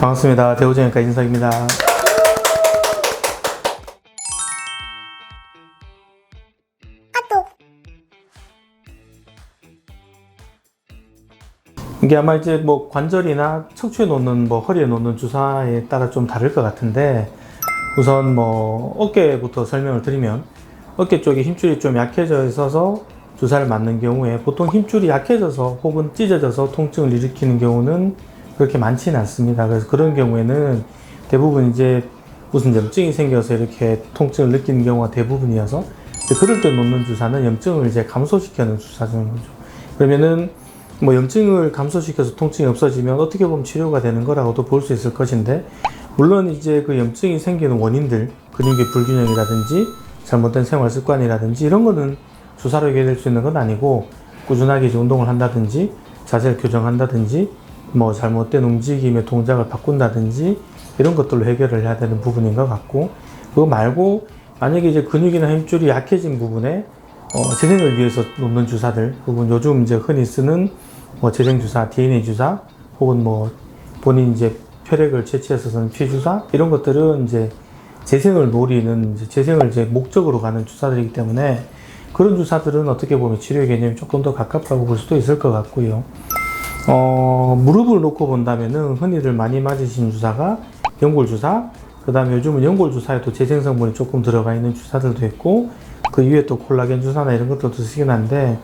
반갑습니다. 대우정형외과 이진석입니다. 이게 아마 이제 뭐 관절이나 척추에 놓는 허리에 놓는 주사에 따라 좀 다를 것 같은데, 우선 어깨부터 설명을 드리면, 어깨 쪽에 힘줄이 좀 약해져 있어서 주사를 맞는 경우에 보통 힘줄이 약해져서 혹은 찢어져서 통증을 일으키는 경우는 그렇게 많지는 않습니다. 그래서 그런 경우에는 대부분 이제 무슨 염증이 생겨서 이렇게 통증을 느끼는 경우가 대부분이어서, 그럴 때 놓는 주사는 염증을 이제 감소시키는 주사인 거죠. 그러면은 염증을 감소시켜서 통증이 없어지면 어떻게 보면 치료가 되는 거라고도 볼 수 있을 것인데, 물론 이제 그 염증이 생기는 원인들, 근육의 불균형이라든지 잘못된 생활 습관이라든지 이런 거는 주사로 해결될 수 있는 건 아니고, 꾸준하게 이제 운동을 한다든지 자세를 교정한다든지 잘못된 움직임의 동작을 바꾼다든지 이런 것들로 해결을 해야 되는 부분인 것 같고, 그거 말고 만약에 이제 근육이나 힘줄이 약해진 부분에 재생을 위해서 놓는 주사들, 혹은 요즘 이제 흔히 쓰는 재생 주사, DNA 주사, 혹은 본인 이제 혈액을 채취해서 쓰는 피 주사, 이런 것들은 이제 재생을 노리는, 재생을 이제 목적으로 가는 주사들이기 때문에, 그런 주사들은 어떻게 보면 치료의 개념이 조금 더 가깝다고 볼 수도 있을 것 같고요. 무릎을 놓고 본다면은 흔히들 많이 맞으신 주사가 연골 주사, 그 다음에 요즘은 연골 주사에도 재생 성분이 조금 들어가 있는 주사들도 있고, 그 이후에 또 콜라겐 주사나 이런 것들도 쓰긴 한데,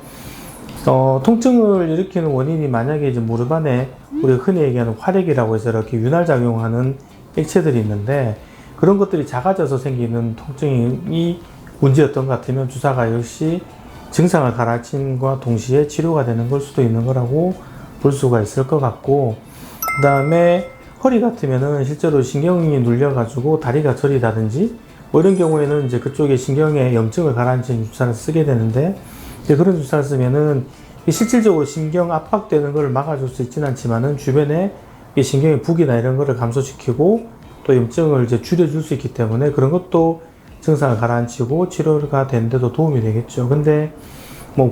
통증을 일으키는 원인이 만약에 이제 무릎 안에 우리가 흔히 얘기하는 활액이라고 해서 이렇게 윤활작용하는 액체들이 있는데, 그런 것들이 작아져서 생기는 통증이 문제였던 것 같으면 주사가 역시 증상을 가라앉힘과 동시에 치료가 되는 걸 수도 있는 거라고 볼 수가 있을 것 같고, 그 다음에 허리 같으면은 실제로 신경이 눌려가지고 다리가 저리다든지 이런 경우에는 이제 그쪽에 신경에 염증을 가라앉히는 주사를 쓰게 되는데, 그런 주사를 쓰면은 실질적으로 신경 압박되는 걸 막아줄 수 있지는 않지만은 주변에 신경의 부기나 이런 거를 감소시키고 또 염증을 이제 줄여줄 수 있기 때문에, 그런 것도 증상을 가라앉히고 치료가 되는데도 도움이 되겠죠. 근데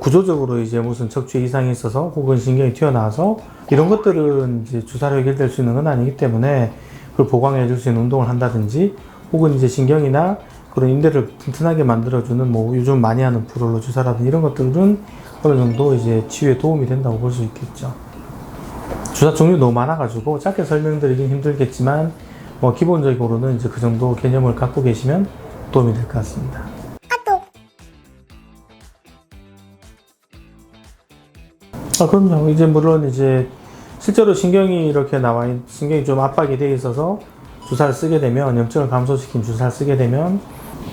구조적으로 이제 무슨 척추에 이상이 있어서 혹은 신경이 튀어나와서 이런 것들은 이제 주사로 해결될 수 있는 건 아니기 때문에, 그걸 보강해 줄 수 있는 운동을 한다든지, 혹은 이제 신경이나 그런 인대를 튼튼하게 만들어주는 요즘 많이 하는 프롤로 주사라든지 이런 것들은 어느 정도 이제 치유에 도움이 된다고 볼 수 있겠죠. 주사 종류 너무 많아가지고 짧게 설명드리긴 힘들겠지만, 기본적으로는 이제 그 정도 개념을 갖고 계시면 도움이 될 것 같습니다. 그럼요. 이제 물론 이제 실제로 신경이 이렇게 신경이 좀 압박이 되어 있어서 주사를 쓰게 되면, 염증을 감소시킨 주사를 쓰게 되면,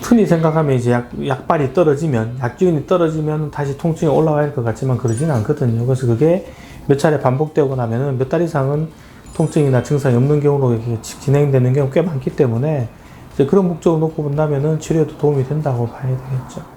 흔히 생각하면 이제 약발이 떨어지면, 약기운이 떨어지면 다시 통증이 올라와야 할 것 같지만 그러지는 않거든요. 그래서 그게 몇 차례 반복되고 나면은 몇 달 이상은 통증이나 증상이 없는 경우로 이렇게 진행되는 경우가 꽤 많기 때문에, 이제 그런 목적을 놓고 본다면은 치료에도 도움이 된다고 봐야 되겠죠.